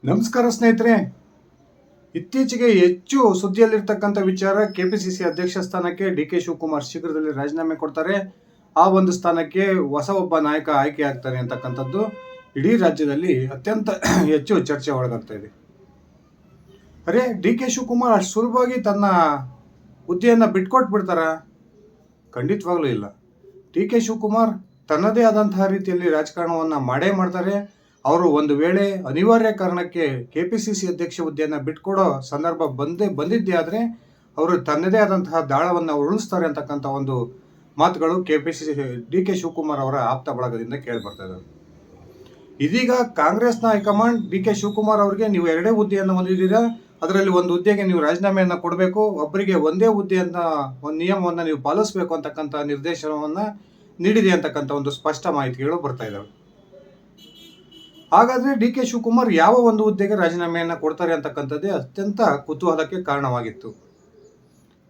ನಮಸ್ಕಾರ ಸ್ನೇಹಿತರೆ. ಇತ್ತೀಚೆಗೆ ಹೆಚ್ಚು ಸುದ್ದಿಯಲ್ಲಿರ್ತಕ್ಕಂಥ ವಿಚಾರ ಕೆಪಿಸಿಸಿ ಅಧ್ಯಕ್ಷ ಸ್ಥಾನಕ್ಕೆ ಡಿ ಕೆ ಶಿವಕುಮಾರ್ ಶೀಘ್ರದಲ್ಲಿ ರಾಜೀನಾಮೆ ಕೊಡ್ತಾರೆ. ಆ ಒಂದು ಸ್ಥಾನಕ್ಕೆ ಹೊಸ ಒಬ್ಬ ನಾಯಕ ಆಯ್ಕೆ ಆಗ್ತಾನೆ ಅಂತಕ್ಕಂಥದ್ದು ಇಡೀ ರಾಜ್ಯದಲ್ಲಿ ಅತ್ಯಂತ ಹೆಚ್ಚು ಚರ್ಚೆ ಒಳಗಾಗ್ತಾ ಇದೆ. ಅರೆ, ಡಿ ಕೆ ಶಿವಕುಮಾರ್ ಅಷ್ಟು ಸುಲಭವಾಗಿ ತನ್ನ ಹುದ್ದೆಯನ್ನು ಬಿಟ್ಕೊಟ್ಬಿಡ್ತಾರ? ಖಂಡಿತವಾಗ್ಲೂ ಇಲ್ಲ. ಡಿ ಕೆ ಶಿವಕುಮಾರ್ ತನ್ನದೇ ಆದಂತಹ ರೀತಿಯಲ್ಲಿ ರಾಜಕಾರಣವನ್ನು ಮಾಡೇ ಮಾಡ್ತಾರೆ. ಅವರು ಒಂದು ವೇಳೆ ಅನಿವಾರ್ಯ ಕಾರಣಕ್ಕೆ ಕೆಪಿಸಿಸಿ ಅಧ್ಯಕ್ಷ ಹುದ್ದೆಯನ್ನು ಬಿಟ್ಕೊಡೋ ಸಂದರ್ಭ ಬಂದಿದ್ದೇ ಆದರೆ ಅವರು ತನ್ನದೇ ಆದಂತಹ ದಾಳವನ್ನು ಉರುಳಿಸ್ತಾರೆ ಅಂತಕ್ಕಂಥ ಒಂದು ಮಾತುಗಳು ಕೆಪಿಸಿಸಿ ಡಿ ಕೆ ಶಿವಕುಮಾರ್ ಅವರ ಆಪ್ತ ಬಳಗದಿಂದ ಕೇಳಿ ಬರ್ತಾ ಇದ್ದಾವೆ. ಇದೀಗ ಕಾಂಗ್ರೆಸ್ನ ಹೈಕಮಾಂಡ್ ಡಿ ಕೆ ಶಿವಕುಮಾರ್ ಅವರಿಗೆ ನೀವು ಎರಡೇ ಹುದ್ದೆಯನ್ನು ಹೊಂದಿದ್ದೀರಾ, ಅದರಲ್ಲಿ ಒಂದು ಹುದ್ದೆಗೆ ನೀವು ರಾಜೀನಾಮೆಯನ್ನು ಕೊಡಬೇಕು, ಒಬ್ಬರಿಗೆ ಒಂದೇ ಹುದ್ದೆಯನ್ನ ಒಂದು ನಿಯಮವನ್ನು ನೀವು ಪಾಲಿಸಬೇಕು ಅಂತಕ್ಕಂಥ ನಿರ್ದೇಶನವನ್ನು ನೀಡಿದೆ ಅಂತಕ್ಕಂಥ ಒಂದು ಸ್ಪಷ್ಟ ಮಾಹಿತಿಗಳು ಬರ್ತಾ ಇದ್ದಾವೆ. ಹಾಗಾದ್ರೆ ಡಿ ಕೆ ಶಿವಕುಮಾರ್ ಯಾವ ಒಂದು ಹುದ್ದೆಗೆ ರಾಜೀನಾಮೆಯನ್ನು ಕೊಡ್ತಾರೆ ಅಂತಕ್ಕಂಥದ್ದೇ ಅತ್ಯಂತ ಕುತೂಹಲಕ್ಕೆ ಕಾರಣವಾಗಿತ್ತು.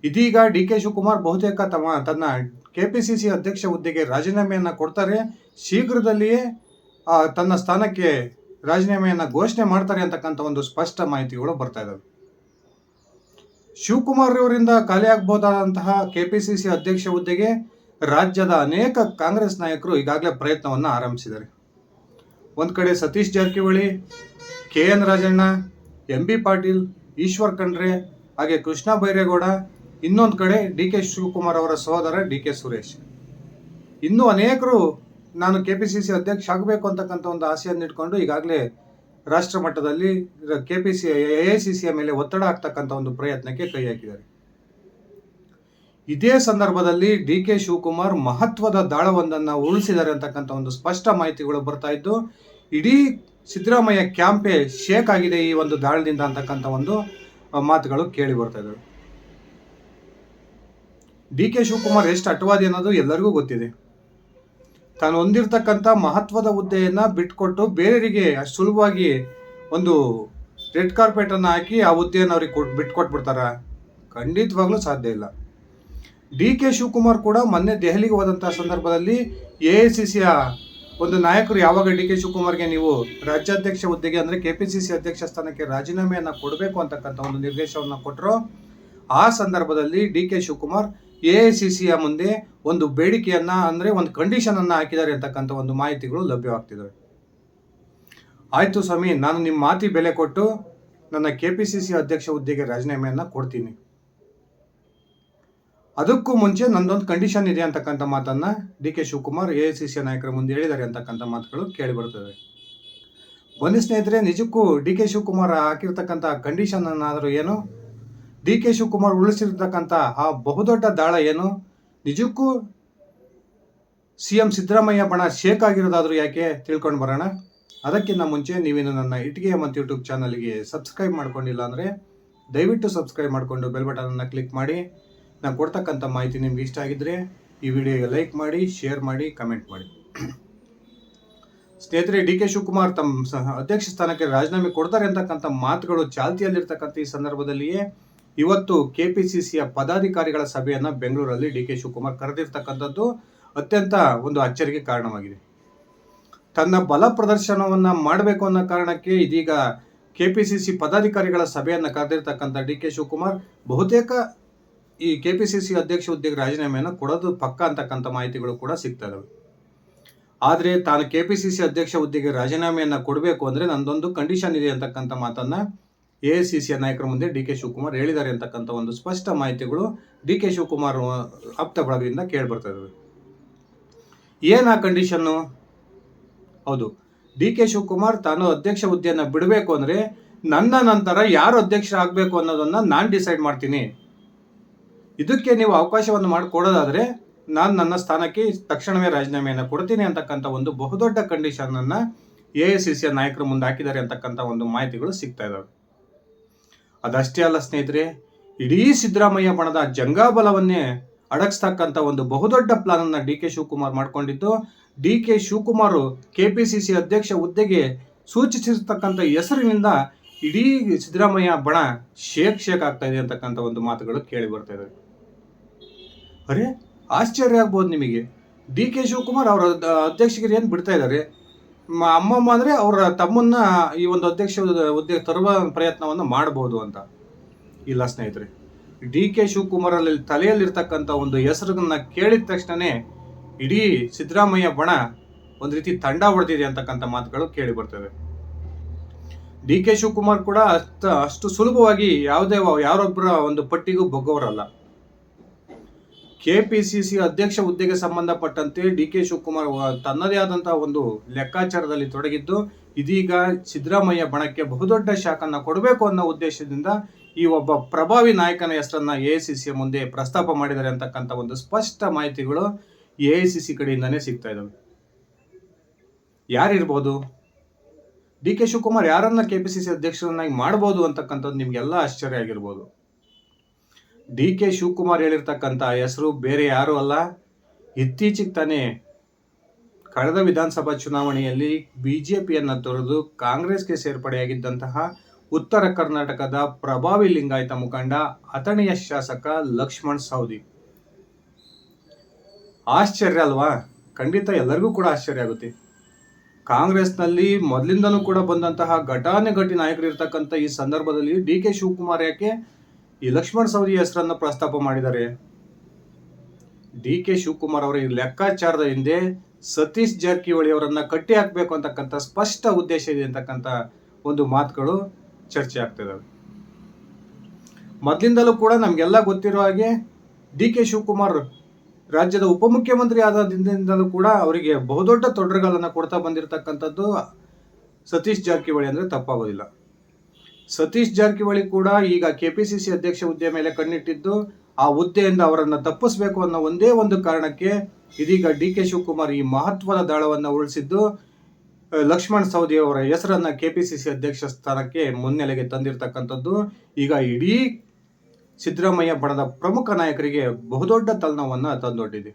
ಇದೀಗ ಡಿ ಕೆ ಶಿವಕುಮಾರ್ ಬಹುತೇಕ ತನ್ನ ಕೆಪಿಸಿಸಿ ಅಧ್ಯಕ್ಷ ಹುದ್ದೆಗೆ ರಾಜೀನಾಮೆಯನ್ನು ಕೊಡ್ತಾರೆ. ಶೀಘ್ರದಲ್ಲಿಯೇ ತನ್ನ ಸ್ಥಾನಕ್ಕೆ ರಾಜೀನಾಮೆಯನ್ನು ಘೋಷಣೆ ಮಾಡ್ತಾರೆ ಅಂತಕ್ಕಂಥ ಒಂದು ಸ್ಪಷ್ಟ ಮಾಹಿತಿಗಳು ಬರ್ತಾ ಇದ್ದಾವೆ. ಶಿವಕುಮಾರ್ ಅವರಿಂದ ಖಾಲಿಯಾಗಬಹುದಾದಂತಹ ಕೆಪಿಸಿಸಿ ಅಧ್ಯಕ್ಷ ಹುದ್ದೆಗೆ ರಾಜ್ಯದ ಅನೇಕ ಕಾಂಗ್ರೆಸ್ ನಾಯಕರು ಈಗಾಗಲೇ ಪ್ರಯತ್ನವನ್ನು ಆರಂಭಿಸಿದ್ದಾರೆ. ಒಂದು ಕಡೆ Satish Jarkiholi, K N Rajanna, M B Patil, Eshwar Khandre, ಹಾಗೆ ಕೃಷ್ಣ ಬೈರೇಗೌಡ, ಇನ್ನೊಂದು ಕಡೆ ಡಿ ಕೆ ಶಿವಕುಮಾರ್ ಅವರ ಸಹೋದರ ಡಿ ಕೆ ಸುರೇಶ್, ಇನ್ನೂ ಅನೇಕರು ನಾನು ಕೆಪಿಸಿಸಿ ಅಧ್ಯಕ್ಷ ಆಗಬೇಕು ಅಂತಕ್ಕಂಥ ಒಂದು ಆಸೆಯನ್ನು ಇಟ್ಕೊಂಡು ಈಗಾಗಲೇ ರಾಷ್ಟ್ರ ಮಟ್ಟದಲ್ಲಿ ಎಐಸಿಸಿಯ ಮೇಲೆ ಒತ್ತಡ ಆಗ್ತಕ್ಕಂಥ ಒಂದು ಪ್ರಯತ್ನಕ್ಕೆ ಕೈ ಹಾಕಿದ್ದಾರೆ. ಇದೇ ಸಂದರ್ಭದಲ್ಲಿ ಡಿ ಕೆ ಶಿವಕುಮಾರ್ ಮಹತ್ವದ ದಾಳವೊಂದನ್ನು ಉರುಳಿಸಿದ್ದಾರೆ ಅಂತಕ್ಕಂಥ ಒಂದು ಸ್ಪಷ್ಟ ಮಾಹಿತಿಗಳು ಬರ್ತಾ ಇದ್ದು, ಇಡೀ ಸಿದ್ದರಾಮಯ್ಯ ಕ್ಯಾಂಪೇ ಶೇಕ್ ಆಗಿದೆ ಈ ಒಂದು ದಾಳದಿಂದ ಅಂತಕ್ಕಂಥ ಒಂದು ಮಾತುಗಳು ಕೇಳಿ ಬರ್ತಾ ಇದ್ದಾವೆ. ಡಿ ಕೆ ಶಿವಕುಮಾರ್ ಎಷ್ಟು ಅಟವಾದಿ ಅನ್ನೋದು ಎಲ್ಲರಿಗೂ ಗೊತ್ತಿದೆ. ತಾನು ಹೊಂದಿರತಕ್ಕಂಥ ಮಹತ್ವದ ಹುದ್ದೆಯನ್ನ ಬಿಟ್ಕೊಟ್ಟು ಬೇರೆಯವರಿಗೆ ಅಷ್ಟು ಸುಲಭವಾಗಿ ಒಂದು ರೆಡ್ ಕಾರ್ಪೆಟ್ ಅನ್ನು ಹಾಕಿ ಆ ಹುದ್ದೆಯನ್ನು ಅವ್ರಿಗೆ ಬಿಟ್ಕೊಟ್ಬಿಡ್ತಾರ? ಖಂಡಿತವಾಗ್ಲೂ ಸಾಧ್ಯ ಇಲ್ಲ. ಡಿ ಕೆ ಶಿವಕುಮಾರ್ ಕೂಡ ಮೊನ್ನೆ ದೆಹಲಿಗೆ ಹೋದಂತಹ ಸಂದರ್ಭದಲ್ಲಿ ಎಐಸಿಸಿಯ ಒಂದು ನಾಯಕರು ಯಾವಾಗ ಡಿ ಕೆ ಶಿವಕುಮಾರ್ಗೆ ನೀವು ರಾಜ್ಯಾಧ್ಯಕ್ಷ ಹುದ್ದೆಗೆ ಅಂದರೆ ಕೆಪಿಸಿಸಿ ಅಧ್ಯಕ್ಷ ಸ್ಥಾನಕ್ಕೆ ರಾಜೀನಾಮೆಯನ್ನು ಕೊಡಬೇಕು ಅಂತಕ್ಕಂಥ ಒಂದು ನಿರ್ದೇಶನವನ್ನು ಕೊಟ್ಟರು, ಆ ಸಂದರ್ಭದಲ್ಲಿ ಡಿ ಕೆ ಶಿವಕುಮಾರ್ ಎಐಸಿಸಿಯ ಮುಂದೆ ಒಂದು ಬೇಡಿಕೆಯನ್ನ ಅಂದರೆ ಒಂದು ಕಂಡೀಷನ್ ಅನ್ನು ಹಾಕಿದ್ದಾರೆ ಅಂತಕ್ಕಂಥ ಒಂದು ಮಾಹಿತಿಗಳು ಲಭ್ಯವಾಗ್ತಿದ್ದಾವೆ. ಆಯ್ತು ಸ್ವಾಮಿ, ನಾನು ನಿಮ್ಮ ಮಾತಿ ಬೆಲೆ ಕೊಟ್ಟು ನನ್ನ ಕೆಪಿಸಿಸಿ ಅಧ್ಯಕ್ಷ ಹುದ್ದೆಗೆ ರಾಜೀನಾಮೆಯನ್ನು ಕೊಡ್ತೀನಿ, ಅದಕ್ಕೂ ಮುಂಚೆ ನಂದೊಂದು ಕಂಡೀಷನ್ ಇದೆ ಅಂತಕ್ಕಂಥ ಮಾತನ್ನ ಡಿ ಕೆ ಶಿವಕುಮಾರ್ ಎಐಸಿಸಿಯ ನಾಯಕರ ಮುಂದೆ ಹೇಳಿದ್ದಾರೆ ಅಂತಕ್ಕಂಥ ಮಾತುಗಳು ಕೇಳಿ ಬರ್ತದೆ. ಬನ್ನಿ ಸ್ನೇಹಿತರೆ, ನಿಜಕ್ಕೂ ಡಿ ಕೆ ಶಿವಕುಮಾರ್ ಹಾಕಿರ್ತಕ್ಕಂಥ ಕಂಡೀಷನ್ ಅನ್ನಾದರೂ ಏನು, ಡಿ ಕೆ ಶಿವಕುಮಾರ್ ಉಳಿಸಿರ್ತಕ್ಕಂಥ ಆ ಬಹುದೊಡ್ಡ ದಾಳ ಏನು, ನಿಜಕ್ಕೂ ಸಿಎಂ ಸಿದ್ದರಾಮಯ್ಯ ಬಣ ಶೇಕ್ ಆಗಿರೋದಾದ್ರೂ ಯಾಕೆ ತಿಳ್ಕೊಂಡು ಬರೋಣ. ಅದಕ್ಕಿಂತ ಮುಂಚೆ ನೀವೇನು ನನ್ನ ಇಟಿಗೆ ಮತ್ತು ಯೂಟ್ಯೂಬ್ ಚಾನಲ್ಗೆ ಸಬ್ಸ್ಕ್ರೈಬ್ ಮಾಡ್ಕೊಂಡಿಲ್ಲ ಅಂದರೆ ದಯವಿಟ್ಟು ಸಬ್ಸ್ಕ್ರೈಬ್ ಮಾಡಿಕೊಂಡು ಬೆಲ್ ಬಟನನ್ನು ಕ್ಲಿಕ್ ಮಾಡಿ. ನಾನು ಕೊಡ್ತಕ್ಕಂಥ ಮಾಹಿತಿ ನಿಮ್ಗೆ ಇಷ್ಟ ಆಗಿದ್ದರೆ ಈ ವಿಡಿಯೋಗೆ ಲೈಕ್ ಮಾಡಿ, ಶೇರ್ ಮಾಡಿ, ಕಮೆಂಟ್ ಮಾಡಿ. ಸ್ನೇಹಿತರೆ, ಡಿ ಕೆ ಶಿವಕುಮಾರ್ ತಮ್ಮ ಅಧ್ಯಕ್ಷ ಸ್ಥಾನಕ್ಕೆ ರಾಜೀನಾಮೆ ಕೊಡ್ತಾರೆ ಅಂತಕ್ಕಂಥ ಮಾತುಗಳು ಚಾಲ್ತಿಯಲ್ಲಿರ್ತಕ್ಕಂಥ ಈ ಸಂದರ್ಭದಲ್ಲಿಯೇ ಇವತ್ತು ಕೆಪಿಸಿಸಿಯ ಪದಾಧಿಕಾರಿಗಳ ಸಭೆಯನ್ನು ಬೆಂಗಳೂರಲ್ಲಿ ಡಿ ಕೆ ಶಿವಕುಮಾರ್ ಕರೆದಿರ್ತಕ್ಕಂಥದ್ದು ಅತ್ಯಂತ ಒಂದು ಅಚ್ಚರಿಗೆ ಕಾರಣವಾಗಿದೆ. ತನ್ನ ಬಲ ಪ್ರದರ್ಶನವನ್ನು ಮಾಡಬೇಕು ಅನ್ನೋ ಕಾರಣಕ್ಕೆ ಇದೀಗ ಕೆಪಿಸಿಸಿ ಪದಾಧಿಕಾರಿಗಳ ಸಭೆಯನ್ನು ಕರೆದಿರ್ತಕ್ಕಂಥ ಡಿ ಕೆ ಶಿವಕುಮಾರ್ ಬಹುತೇಕ ಈ ಕೆಪಿಸಿಸಿ ಅಧ್ಯಕ್ಷ ಹುದ್ದೆಗೆ ರಾಜೀನಾಮೆಯನ್ನು ಕೊಡೋದು ಪಕ್ಕ ಅಂತಕ್ಕಂಥ ಮಾಹಿತಿಗಳು ಕೂಡ ಸಿಗ್ತಾ ಇದಾವೆ. ಆದರೆ ತಾನು ಕೆಪಿಸಿಸಿ ಅಧ್ಯಕ್ಷ ಹುದ್ದೆಗೆ ರಾಜೀನಾಮೆಯನ್ನು ಕೊಡಬೇಕು ಅಂದರೆ ನಂದೊಂದು ಕಂಡೀಷನ್ ಇದೆ ಅಂತಕ್ಕಂಥ ಮಾತನ್ನ ಎಐಸಿಸಿಯ ನಾಯಕರ ಮುಂದೆ ಡಿ ಕೆ ಶಿವಕುಮಾರ್ ಹೇಳಿದ್ದಾರೆ ಅಂತಕ್ಕಂಥ ಒಂದು ಸ್ಪಷ್ಟ ಮಾಹಿತಿಗಳು ಡಿ ಕೆ ಶಿವಕುಮಾರ್ ಆಪ್ತ ಬಳಗದಿಂದ ಕೇಳಿ ಬರ್ತಾ ಇದಾವೆ. ಏನು ಆ ಕಂಡೀಷನ್ನು? ಹೌದು, ಡಿ ಕೆ ಶಿವಕುಮಾರ್ ತಾನು ಅಧ್ಯಕ್ಷ ಹುದ್ದೆಯನ್ನು ಬಿಡಬೇಕು ಅಂದರೆ ನನ್ನ ನಂತರ ಯಾರು ಅಧ್ಯಕ್ಷ ಆಗಬೇಕು ಅನ್ನೋದನ್ನ ನಾನು ಡಿಸೈಡ್ ಮಾಡ್ತೀನಿ, ಇದಕ್ಕೆ ನೀವು ಅವಕಾಶವನ್ನು ಮಾಡಿಕೊಡೋದಾದರೆ ನಾನು ನನ್ನ ಸ್ಥಾನಕ್ಕೆ ತಕ್ಷಣವೇ ರಾಜೀನಾಮೆಯನ್ನು ಕೊಡ್ತೀನಿ ಅಂತಕ್ಕಂಥ ಒಂದು ಬಹುದೊಡ್ಡ ಕಂಡೀಷನ್ ಅನ್ನ ಎಐಸಿಸಿಯ ನಾಯಕರು ಮುಂದೆ ಹಾಕಿದ್ದಾರೆ ಅಂತಕ್ಕಂಥ ಒಂದು ಮಾಹಿತಿಗಳು ಸಿಗ್ತಾ ಇದ್ದಾವೆ. ಅದಷ್ಟೇ ಅಲ್ಲ ಸ್ನೇಹಿತರೆ, ಇಡೀ ಸಿದ್ದರಾಮಯ್ಯ ಬಣದ ಜಂಗಾಬಲವನ್ನೇ ಅಡಗಿಸ್ತಕ್ಕಂಥ ಒಂದು ಬಹುದೊಡ್ಡ ಪ್ಲಾನ್ ಅನ್ನ ಡಿ ಕೆ ಶಿವಕುಮಾರ್ ಮಾಡಿಕೊಂಡಿದ್ದು, ಡಿ ಕೆ ಶಿವಕುಮಾರ್ ಕೆಪಿಸಿಸಿ ಅಧ್ಯಕ್ಷ ಹುದ್ದೆಗೆ ಸೂಚಿಸಿರ್ತಕ್ಕಂಥ ಹೆಸರಿನಿಂದ ಇಡೀ ಸಿದ್ದರಾಮಯ್ಯ ಬಣ ಶೇಕ್ ಆಗ್ತಾ ಇದೆ ಅಂತಕ್ಕಂಥ ಒಂದು ಮಾತುಗಳು ಕೇಳಿ ಬರ್ತಾ ಇದ್ದಾವೆ. ಅರೆ, ಆಶ್ಚರ್ಯ ಆಗ್ಬೋದು ನಿಮಗೆ. ಡಿ ಕೆ ಶಿವಕುಮಾರ್ ಅವರ ಅಧ್ಯಕ್ಷಗಿರಿಯನ್ನು ಬಿಡ್ತಾ ಇದ್ದಾರೆ, ಅಮ್ಮಮ್ಮ ಅಂದ್ರೆ ಅವರ ತಮ್ಮನ್ನ ಈ ಒಂದು ಅಧ್ಯಕ್ಷ ಹುದ್ದೆ ತರುವ ಪ್ರಯತ್ನವನ್ನು ಮಾಡಬಹುದು ಅಂತ. ಇಲ್ಲ ಸ್ನೇಹಿತರೆ, ಡಿ ಕೆ ಶಿವಕುಮಾರ್ ಅಲ್ಲಿ ತಲೆಯಲ್ಲಿರ್ತಕ್ಕಂಥ ಒಂದು ಹೆಸರನ್ನ ಕೇಳಿದ ತಕ್ಷಣನೇ ಇಡೀ ಸಿದ್ದರಾಮಯ್ಯ ಬಣ ಒಂದು ರೀತಿ ತಂಡ ಹೊಡೆದಿದೆ ಅಂತಕ್ಕಂಥ ಮಾತುಗಳು ಕೇಳಿ ಬರ್ತವೆ. ಡಿ ಕೆ ಶಿವಕುಮಾರ್ ಕೂಡ ಅಷ್ಟು ಸುಲಭವಾಗಿ ಯಾರೊಬ್ಬರ ಒಂದು ಪಟ್ಟಿಗೂ ಬಗ್ಗೋರಲ್ಲ. ಕೆಪಿಸಿಸಿ ಅಧ್ಯಕ್ಷ ಹುದ್ದೆಗೆ ಸಂಬಂಧಪಟ್ಟಂತೆ ಡಿ ಕೆ ಶಿವಕುಮಾರ್ ತನ್ನದೇ ಆದಂತಹ ಒಂದು ಲೆಕ್ಕಾಚಾರದಲ್ಲಿ ತೊಡಗಿದ್ದು, ಇದೀಗ ಸಿದ್ದರಾಮಯ್ಯ ಬಣಕ್ಕೆ ಬಹುದೊಡ್ಡ ಶಾಖನ್ನ ಕೊಡಬೇಕು ಅನ್ನೋ ಉದ್ದೇಶದಿಂದ ಈ ಒಬ್ಬ ಪ್ರಭಾವಿ ನಾಯಕನ ಹೆಸರನ್ನ ಎಐಸಿಸಿಯ ಮುಂದೆ ಪ್ರಸ್ತಾಪ ಮಾಡಿದ್ದಾರೆ ಅಂತಕ್ಕಂಥ ಒಂದು ಸ್ಪಷ್ಟ ಮಾಹಿತಿಗಳು ಎಐಸಿಸಿ ಕಡೆಯಿಂದಾನೇ ಸಿಗ್ತಾ ಇದಾವೆ. ಯಾರಿರ್ಬೋದು? ಡಿ ಕೆ ಶಿವಕುಮಾರ್ ಯಾರನ್ನ ಕೆಪಿಸಿಸಿ ಅಧ್ಯಕ್ಷರನ್ನಾಗಿ ಮಾಡಬಹುದು ಅಂತಕ್ಕಂಥದ್ದು ನಿಮ್ಗೆಲ್ಲ ಆಶ್ಚರ್ಯ ಆಗಿರ್ಬೋದು. ಡಿ ಕೆ ಶಿವಕುಮಾರ್ ಹೇಳಿರ್ತಕ್ಕಂಥ ಹೆಸರು ಬೇರೆ ಯಾರು ಅಲ್ಲ, ಇತ್ತೀಚೆಗೆ ತಾನೇ ಕಳೆದ ವಿಧಾನಸಭಾ ಚುನಾವಣೆಯಲ್ಲಿ ಬಿಜೆಪಿಯನ್ನ ತೊರೆದು ಕಾಂಗ್ರೆಸ್ಗೆ ಸೇರ್ಪಡೆಯಾಗಿದ್ದಂತಹ ಉತ್ತರ ಕರ್ನಾಟಕದ ಪ್ರಭಾವಿ ಲಿಂಗಾಯತ ಮುಖಂಡ ಅಥಣಿಯ ಶಾಸಕ ಲಕ್ಷ್ಮಣ್ ಸವದಿ. ಆಶ್ಚರ್ಯ ಅಲ್ವಾ? ಖಂಡಿತ ಎಲ್ಲರಿಗೂ ಕೂಡ ಆಶ್ಚರ್ಯ ಆಗುತ್ತೆ. ಕಾಂಗ್ರೆಸ್ನಲ್ಲಿ ಮೊದಲಿಂದನೂ ಕೂಡ ಬಂದಂತಹ ಘಟಾನುಘಟಿ ನಾಯಕರು ಇರ್ತಕ್ಕಂಥ ಈ ಸಂದರ್ಭದಲ್ಲಿ ಡಿ ಕೆ ಶಿವಕುಮಾರ್ ಯಾಕೆ ಈ ಲಕ್ಷ್ಮಣ್ ಸವದಿ ಹೆಸರನ್ನು ಪ್ರಸ್ತಾಪ ಮಾಡಿದ್ದಾರೆ? ಡಿ ಕೆ ಶಿವಕುಮಾರ್ ಅವರ ಈ ಲೆಕ್ಕಾಚಾರದ ಹಿಂದೆ ಸತೀಶ್ ಜಾರಕಿಹೊಳಿ ಅವರನ್ನ ಕಟ್ಟಿ ಹಾಕಬೇಕು ಅಂತಕ್ಕಂಥ ಸ್ಪಷ್ಟ ಉದ್ದೇಶ ಇದೆ ಅಂತಕ್ಕಂಥ ಒಂದು ಮಾತುಗಳು ಚರ್ಚೆ ಆಗ್ತಿದ್ದಾವೆ. ಮೊದಲಿಂದಲೂ ಕೂಡ ನಮ್ಗೆಲ್ಲ ಗೊತ್ತಿರೋ ಹಾಗೆ ಡಿ ಕೆ ಶಿವಕುಮಾರ್ ರಾಜ್ಯದ ಉಪಮುಖ್ಯಮಂತ್ರಿ ಆದ ದಿನದಿಂದಲೂ ಕೂಡ ಅವರಿಗೆ ಬಹುದೊಡ್ಡ ತೊಡರುಗಳನ್ನು ಕೊಡ್ತಾ ಬಂದಿರತಕ್ಕಂಥದ್ದು ಸತೀಶ್ ಜಾರಕಿಹೊಳಿ ಅಂದ್ರೆ ತಪ್ಪಾಗೋದಿಲ್ಲ. ಸತೀಶ್ ಜಾರಕಿಹೊಳಿ ಕೂಡ ಈಗ ಕೆಪಿಸಿಸಿ ಅಧ್ಯಕ್ಷ ಹುದ್ದೆ ಮೇಲೆ ಕಣ್ಣಿಟ್ಟಿದ್ದು, ಆ ಹುದ್ದೆಯಿಂದ ಅವರನ್ನು ತಪ್ಪಿಸಬೇಕು ಅನ್ನೋ ಒಂದೇ ಒಂದು ಕಾರಣಕ್ಕೆ ಇದೀಗ ಡಿ ಕೆ ಶಿವಕುಮಾರ್ ಈ ಮಹತ್ವದ ದಾಳವನ್ನು ಉಳಿಸಿದ್ದು ಲಕ್ಷ್ಮಣ್ ಸವದಿ ಅವರ ಹೆಸರನ್ನ ಕೆಪಿಸಿಸಿ ಅಧ್ಯಕ್ಷ ಸ್ಥಾನಕ್ಕೆ ಮುನ್ನೆಲೆಗೆ ತಂದಿರತಕ್ಕಂಥದ್ದು ಈಗ ಇಡೀ ಸಿದ್ದರಾಮಯ್ಯ ಬಣದ ಪ್ರಮುಖ ನಾಯಕರಿಗೆ ಬಹುದೊಡ್ಡ ತಲೆನೋವನ್ನ ತಂದೊಡ್ಡಿದೆ.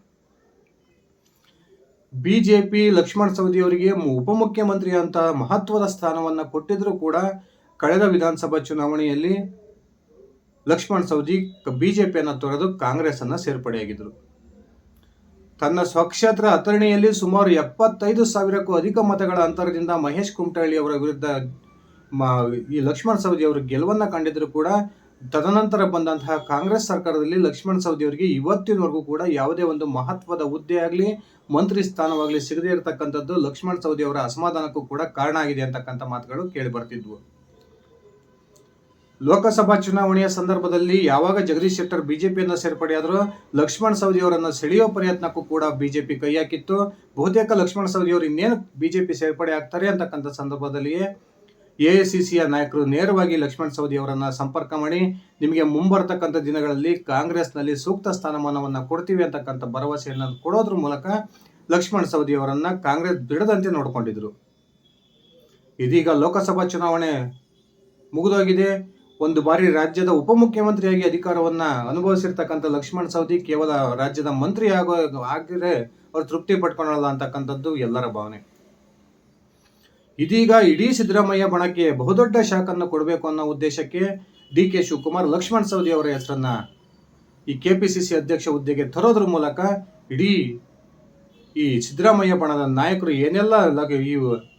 ಬಿಜೆಪಿ ಲಕ್ಷ್ಮಣ್ ಸವದಿ ಅವರಿಗೆ ಉಪಮುಖ್ಯಮಂತ್ರಿ ಅಂತ ಮಹತ್ವದ ಸ್ಥಾನವನ್ನ ಕೊಟ್ಟಿದ್ರು ಕೂಡ ಕಳೆದ ವಿಧಾನಸಭಾ ಚುನಾವಣೆಯಲ್ಲಿ ಲಕ್ಷ್ಮಣ್ ಸವದಿ ಬಿಜೆಪಿಯನ್ನು ತೊರೆದು ಕಾಂಗ್ರೆಸ್ ಅನ್ನ ಸೇರ್ಪಡೆಯಾಗಿದ್ರು. ತನ್ನ ಸ್ವಕ್ಷೇತ್ರ ಅಥಣಿಯಲ್ಲಿ ಸುಮಾರು 75,000ಕ್ಕೂ ಅಧಿಕ ಮತಗಳ ಅಂತರದಿಂದ ಮಹೇಶ್ ಕುಮಟಳ್ಳಿ ಅವರ ವಿರುದ್ಧ ಈ ಲಕ್ಷ್ಮಣ್ ಸವದಿ ಅವರು ಗೆಲುವನ್ನ ಕಂಡಿದ್ರು ಕೂಡ ತದನಂತರ ಬಂದಂತಹ ಕಾಂಗ್ರೆಸ್ ಸರ್ಕಾರದಲ್ಲಿ ಲಕ್ಷ್ಮಣ್ ಸವದಿ ಅವರಿಗೆ ಇವತ್ತಿನವರೆಗೂ ಕೂಡ ಯಾವುದೇ ಒಂದು ಮಹತ್ವದ ಹುದ್ದೆ ಆಗಲಿ ಮಂತ್ರಿ ಸ್ಥಾನವಾಗಲಿ ಸಿಗದೇ ಇರತಕ್ಕಂಥದ್ದು ಲಕ್ಷ್ಮಣ್ ಸವದಿ ಅವರ ಅಸಮಾಧಾನಕ್ಕೂ ಕೂಡ ಕಾರಣ ಆಗಿದೆ ಅಂತಕ್ಕಂಥ ಮಾತುಗಳು ಕೇಳಿ ಬರ್ತಿದ್ವು. ಲೋಕಸಭಾ ಚುನಾವಣೆಯ ಸಂದರ್ಭದಲ್ಲಿ ಯಾವಾಗ ಜಗದೀಶ್ ಶೆಟ್ಟರ್ ಬಿಜೆಪಿಯನ್ನ ಸೇರ್ಪಡೆಯಾದರೂ ಲಕ್ಷ್ಮಣ್ ಸವದಿ ಅವರನ್ನು ಸೆಳೆಯೋ ಪ್ರಯತ್ನಕ್ಕೂ ಕೂಡ ಬಿಜೆಪಿ ಕೈ ಹಾಕಿತ್ತು. ಬಹುತೇಕ ಲಕ್ಷ್ಮಣ್ ಸವದಿ ಅವರು ಇನ್ನೇನು ಬಿಜೆಪಿ ಸೇರ್ಪಡೆ ಆಗ್ತಾರೆ ಅಂತಕ್ಕಂಥ ಸಂದರ್ಭದಲ್ಲಿಯೇ ಎಐಸಿಸಿಯ ನಾಯಕರು ನೇರವಾಗಿ ಲಕ್ಷ್ಮಣ್ ಸವದಿ ಅವರನ್ನ ಸಂಪರ್ಕ ಮಾಡಿ ನಿಮಗೆ ಮುಂಬರ್ತಕ್ಕಂಥ ದಿನಗಳಲ್ಲಿ ಕಾಂಗ್ರೆಸ್ನಲ್ಲಿ ಸೂಕ್ತ ಸ್ಥಾನಮಾನವನ್ನು ಕೊಡ್ತೀವಿ ಅಂತಕ್ಕಂಥ ಭರವಸೆಯನ್ನು ಕೊಡೋದ್ರ ಮೂಲಕ ಲಕ್ಷ್ಮಣ್ ಸವದಿ ಅವರನ್ನ ಕಾಂಗ್ರೆಸ್ ಬಿಡದಂತೆ ನೋಡಿಕೊಂಡಿದ್ರು. ಇದೀಗ ಲೋಕಸಭಾ ಚುನಾವಣೆ ಮುಗಿದೋಗಿದೆ. ಒಂದು ಬಾರಿ ರಾಜ್ಯದ ಉಪಮುಖ್ಯಮಂತ್ರಿಯಾಗಿ ಅಧಿಕಾರವನ್ನ ಅನುಭವಿಸಿರ್ತಕ್ಕಂಥ ಲಕ್ಷ್ಮಣ್ ಸವದಿ ಕೇವಲ ರಾಜ್ಯದ ಮಂತ್ರಿ ಆಗಿದ್ರೆ ಅವ್ರು ತೃಪ್ತಿ ಪಡ್ಕೊಳ್ಳಲ್ಲ ಅಂತಕ್ಕಂಥದ್ದು ಎಲ್ಲರ ಭಾವನೆ. ಇದೀಗ ಇಡೀ ಸಿದ್ದರಾಮಯ್ಯ ಬಣಕ್ಕೆ ಬಹುದೊಡ್ಡ ಶಾಖನ್ನು ಕೊಡಬೇಕು ಅನ್ನೋ ಉದ್ದೇಶಕ್ಕೆ ಡಿ ಕೆ ಶಿವಕುಮಾರ್ ಲಕ್ಷ್ಮಣ್ ಸವದಿ ಅವರ ಹೆಸರನ್ನ ಈ ಕೆಪಿಸಿಸಿ ಅಧ್ಯಕ್ಷ ಹುದ್ದೆಗೆ ತರೋದ್ರ ಮೂಲಕ ಇಡೀ ಈ ಸಿದ್ದರಾಮಯ್ಯ ಬಣದ ನಾಯಕರು ಏನೆಲ್ಲ ಈ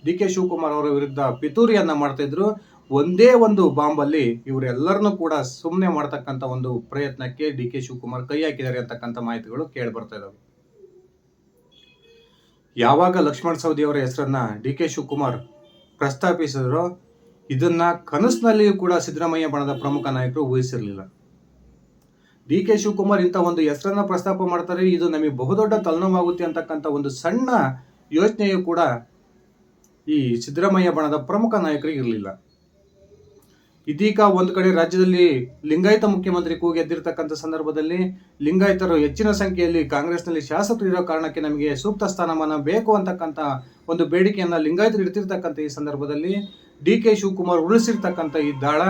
ಡಿ ಕೆ ಶಿವಕುಮಾರ್ ಅವರ ವಿರುದ್ಧ ಪಿತೂರಿಯನ್ನ ಮಾಡ್ತಾ ಇದ್ರು, ಒಂದೇ ಒಂದು ಬಾಂಬಲ್ಲಿ ಇವರೆಲ್ಲರನ್ನೂ ಕೂಡ ಸುಮ್ಮನೆ ಮಾಡ್ತಕ್ಕಂಥ ಒಂದು ಪ್ರಯತ್ನಕ್ಕೆ ಡಿ ಕೆ ಶಿವಕುಮಾರ್ ಕೈ ಹಾಕಿದ್ದಾರೆ ಅಂತಕ್ಕಂಥ ಮಾಹಿತಿಗಳು ಕೇಳಿ ಬರ್ತಾ ಇದಾವೆ. ಯಾವಾಗ ಲಕ್ಷ್ಮಣ್ ಸವದಿ ಅವರ ಹೆಸರನ್ನ ಡಿ ಕೆ ಶಿವಕುಮಾರ್ ಪ್ರಸ್ತಾಪಿಸಿದ್ರು, ಇದನ್ನ ಕನಸಿನಲ್ಲಿಯೂ ಕೂಡ ಸಿದ್ದರಾಮಯ್ಯ ಬಣದ ಪ್ರಮುಖ ನಾಯಕರು ಊಹಿಸಿರಲಿಲ್ಲ. ಡಿ ಕೆ ಶಿವಕುಮಾರ್ ಇಂಥ ಒಂದು ಹೆಸರನ್ನ ಪ್ರಸ್ತಾಪ ಮಾಡ್ತಾರೆ, ಇದು ನಮಗೆ ಬಹುದೊಡ್ಡ ತಲೆನೋವಾಗುತ್ತೆ ಅಂತಕ್ಕಂಥ ಒಂದು ಸಣ್ಣ ಯೋಚನೆಯೂ ಕೂಡ ಈ ಸಿದ್ದರಾಮಯ್ಯ ಬಣದ ಪ್ರಮುಖ ನಾಯಕರಿಗೆ ಇರಲಿಲ್ಲ. ಇದೀಗ ಒಂದು ಕಡೆ ರಾಜ್ಯದಲ್ಲಿ ಲಿಂಗಾಯತ ಮುಖ್ಯಮಂತ್ರಿ ಕೂಗಿ ಎದ್ದಿರ್ತಕ್ಕಂಥ ಸಂದರ್ಭದಲ್ಲಿ ಲಿಂಗಾಯತರು ಹೆಚ್ಚಿನ ಸಂಖ್ಯೆಯಲ್ಲಿ ಕಾಂಗ್ರೆಸ್ನಲ್ಲಿ ಶಾಸಕರು ಇರೋ ಕಾರಣಕ್ಕೆ ನಮಗೆ ಸೂಕ್ತ ಸ್ಥಾನಮಾನ ಬೇಕು ಅಂತಕ್ಕಂಥ ಒಂದು ಬೇಡಿಕೆಯನ್ನ ಲಿಂಗಾಯತರು ಇಡ್ತಿರ್ತಕ್ಕಂಥ ಈ ಸಂದರ್ಭದಲ್ಲಿ ಡಿ ಕೆ ಶಿವಕುಮಾರ್ ಉಳಿಸಿರ್ತಕ್ಕಂಥ ಈ ದಾಳ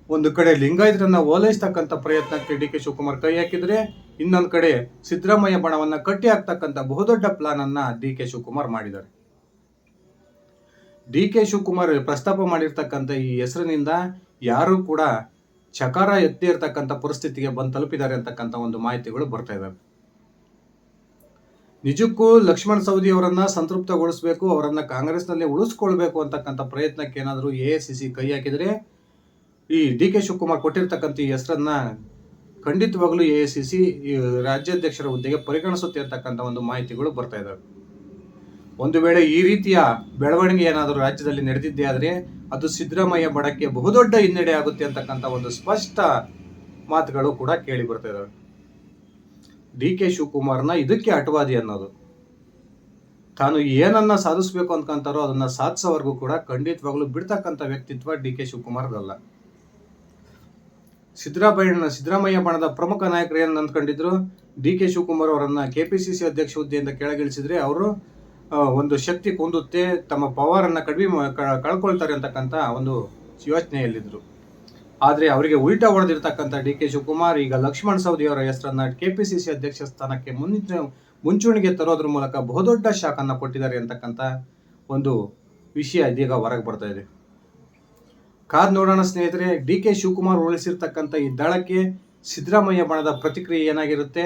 ಒಂದು ಕಡೆ ಲಿಂಗಾಯತರನ್ನ ಓಲೈಸ್ತಕ್ಕಂಥ ಪ್ರಯತ್ನಕ್ಕೆ ಡಿ ಕೆ ಶಿವಕುಮಾರ್ ಕೈ ಹಾಕಿದ್ರೆ, ಇನ್ನೊಂದು ಕಡೆ ಸಿದ್ದರಾಮಯ್ಯ ಬಣವನ್ನ ಕಟ್ಟಿ ಹಾಕ್ತಕ್ಕಂಥ ಬಹುದೊಡ್ಡ ಪ್ಲಾನ್ ಅನ್ನ ಡಿ ಕೆ ಶಿವಕುಮಾರ್ ಮಾಡಿದ್ದಾರೆ. ಡಿ ಕೆ ಶಿವಕುಮಾರ್ ಪ್ರಸ್ತಾಪ ಮಾಡಿರ್ತಕ್ಕಂಥ ಈ ಹೆಸರಿನಿಂದ ಯಾರು ಕೂಡ ಚಕಾರ ಎತ್ತಿ ಇರ್ತಕ್ಕಂಥ ಪರಿಸ್ಥಿತಿಗೆ ಬಂದು ತಲುಪಿದ್ದಾರೆ ಅಂತಕ್ಕಂಥ ಒಂದು ಮಾಹಿತಿಗಳು ಬರ್ತಾ ಇದ್ದಾವೆ. ನಿಜಕ್ಕೂ ಲಕ್ಷ್ಮಣ್ ಸವದಿ ಅವರನ್ನ ಸಂತೃಪ್ತಗೊಳಿಸಬೇಕು, ಅವರನ್ನ ಕಾಂಗ್ರೆಸ್ನಲ್ಲಿ ಉಳಿಸ್ಕೊಳ್ಬೇಕು ಅಂತಕ್ಕಂಥ ಪ್ರಯತ್ನಕ್ಕೆ ಏನಾದರೂ ಎಐಸಿಸಿ ಕೈ ಹಾಕಿದರೆ ಈ ಡಿ ಕೆ ಶಿವಕುಮಾರ್ ಕೊಟ್ಟಿರ್ತಕ್ಕಂಥ ಈ ಹೆಸರನ್ನ ಖಂಡಿತವಾಗ್ಲೂ ಎಐಸಿಸಿ ರಾಜ್ಯಾಧ್ಯಕ್ಷರ ಹುದ್ದೆಗೆ ಪರಿಗಣಿಸುತ್ತೆ ಅಂತಕ್ಕಂಥ ಒಂದು ಮಾಹಿತಿಗಳು ಬರ್ತಾ ಇದ್ದಾವೆ. ಒಂದು ವೇಳೆ ಈ ರೀತಿಯ ಬೆಳವಣಿಗೆ ಏನಾದರೂ ರಾಜ್ಯದಲ್ಲಿ ನಡೆದಿದ್ದೇ ಆದರೆ ಅದು ಸಿದ್ದರಾಮಯ್ಯ ಬಣಕ್ಕೆ ಬಹುದೊಡ್ಡ ಹಿನ್ನಡೆ ಆಗುತ್ತೆ ಅಂತಕ್ಕಂಥ ಒಂದು ಸ್ಪಷ್ಟ ಮಾತುಗಳು ಕೂಡ ಕೇಳಿ ಬರ್ತಾ ಇದ್ದಾವೆ. ಡಿ ಕೆ ಶಿವಕುಮಾರ್ನ ಇದಕ್ಕೆ ಅಟವಾದಿ ಅನ್ನೋದು, ತಾನು ಏನನ್ನ ಸಾಧಿಸಬೇಕು ಅನ್ಕೊಂತಾರೋ ಅದನ್ನ ಸಾಧಿಸೋವರೆಗೂ ಕೂಡ ಖಂಡಿತವಾಗ್ಲೂ ಬಿಡ್ತಕ್ಕಂಥ ವ್ಯಕ್ತಿತ್ವ ಡಿ ಕೆ ಶಿವಕುಮಾರ್ದಲ್ಲ. ಸಿದ್ದರಾಮಯ್ಯ ಬಣದ ಪ್ರಮುಖ ನಾಯಕರು ಏನು ಅಂದ್ಕೊಂಡಿದ್ರು, ಡಿ ಕೆ ಶಿವಕುಮಾರ್ ಅವರನ್ನ ಕೆಪಿಸಿಸಿ ಅಧ್ಯಕ್ಷ ಹುದ್ದೆಯಿಂದ ಕೆಳಗಿಳಿಸಿದ್ರೆ ಅವರು ಒಂದು ಶಕ್ತಿ ಕುಂದುತ್ತೆ, ತಮ್ಮ ಪವರ್ ಅನ್ನ ಕಳ್ಕೊಳ್ತಾರೆ ಅಂತಕ್ಕಂಥ ಒಂದು ಯೋಚನೆಯಲ್ಲಿದ್ರು. ಆದರೆ ಅವರಿಗೆ ಉಲ್ಟಾ ಹೊಡೆದಿರ್ತಕ್ಕಂಥ ಡಿ ಕೆ ಶಿವಕುಮಾರ್ ಈಗ ಲಕ್ಷ್ಮಣ್ ಸವದಿ ಅವರ ಹೆಸರನ್ನ ಕೆಪಿಸಿಸಿ ಅಧ್ಯಕ್ಷ ಸ್ಥಾನಕ್ಕೆ ಮುಂಚೂಣಿಗೆ ತರೋದ್ರ ಮೂಲಕ ಬಹುದೊಡ್ಡ ಶಾಕ್ ಅನ್ನ ಕೊಟ್ಟಿದ್ದಾರೆ ಅಂತಕ್ಕಂಥ ಒಂದು ವಿಷಯ ಇದೀಗ ಹೊರಗೆ ಬರ್ತಾ ಇದೆ. ಕಾದ್ ನೋಡೋಣ ಸ್ನೇಹಿತರೆ, ಡಿ ಕೆ ಶಿವಕುಮಾರ್ ಉಳಿಸಿರ್ತಕ್ಕಂಥ ಈ ದಳಕ್ಕೆ ಸಿದ್ದರಾಮಯ್ಯ ಬಣದ ಪ್ರತಿಕ್ರಿಯೆ ಏನಾಗಿರುತ್ತೆ?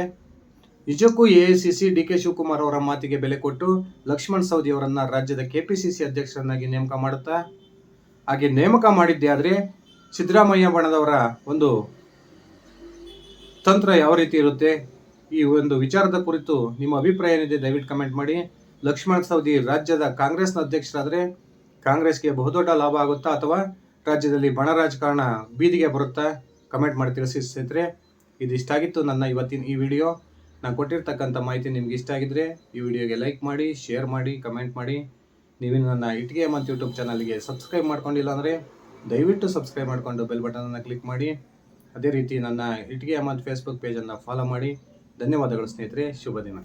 ನಿಜಕ್ಕೂ ಎಐಸಿಸಿ ಡಿ ಕೆ ಶಿವಕುಮಾರ್ ಅವರ ಮಾತಿಗೆ ಬೆಲೆ ಕೊಟ್ಟು ಲಕ್ಷ್ಮಣ್ ಸವದಿ ಅವರನ್ನ ರಾಜ್ಯದ ಕೆಪಿಸಿಸಿ ಅಧ್ಯಕ್ಷರನ್ನಾಗಿ ನೇಮಕ ಮಾಡುತ್ತಾ? ಹಾಗೆ ನೇಮಕ ಮಾಡಿದ್ದೇ ಆದರೆ ಸಿದ್ದರಾಮಯ್ಯ ಬಣದವರ ಒಂದು ತಂತ್ರ ಯಾವ ರೀತಿ ಇರುತ್ತೆ? ಈ ಒಂದು ವಿಚಾರದ ಕುರಿತು ನಿಮ್ಮ ಅಭಿಪ್ರಾಯ ಏನಿದೆ ದಯವಿಟ್ಟು ಕಮೆಂಟ್ ಮಾಡಿ. ಲಕ್ಷ್ಮಣ್ ಸವದಿ ರಾಜ್ಯದ ಕಾಂಗ್ರೆಸ್ನ ಅಧ್ಯಕ್ಷರಾದರೆ ಕಾಂಗ್ರೆಸ್ಗೆ ಬಹುದೊಡ್ಡ ಲಾಭ ಆಗುತ್ತಾ ಅಥವಾ ರಾಜ್ಯದಲ್ಲಿ ಬಣ ರಾಜಕಾರಣ ಬೀದಿಗೆ ಬರುತ್ತಾ? ಕಮೆಂಟ್ ಮಾಡಿ ತಿಳಿಸಿ ಸ್ನೇಹಿತರೆ. ಇದಿಷ್ಟಾಗಿತ್ತು ನನ್ನ ಇವತ್ತಿನ ಈ ವಿಡಿಯೋ. ನಾನು ಕೊಟ್ಟಿರ್ತಕ್ಕಂಥ ಮಾಹಿತಿ ನಿಮ್ಗೆ ಇಷ್ಟ ಆಗಿದ್ರೆ ಈ ವಿಡಿಯೋಗೆ ಲೈಕ್ ಮಾಡಿ, ಶೇರ್ ಮಾಡಿ, ಕಮೆಂಟ್ ಮಾಡಿ. ನೀವು ನನ್ನ ಇಟ್ಗೆ ಹೇಮಂತ್ ಯೂಟ್ಯೂಬ್ ಚಾನಲ್ಗೆ ಸಬ್ಸ್ಕ್ರೈಬ್ ಮಾಡ್ಕೊಂಡಿಲ್ಲ ಅಂದರೆ ದಯವಿಟ್ಟು ಸಬ್ಸ್ಕ್ರೈಬ್ ಮಾಡಿಕೊಂಡು ಬೆಲ್ ಬಟನನ್ನು ಕ್ಲಿಕ್ ಮಾಡಿ. ಅದೇ ರೀತಿ ನನ್ನ ಇಟ್ಗೆ ಹೇಮಂತ್ ಫೇಸ್ಬುಕ್ ಪೇಜನ್ನು ಫಾಲೋ ಮಾಡಿ. ಧನ್ಯವಾದಗಳು ಸ್ನೇಹಿತರೆ, ಶುಭ ದಿನ.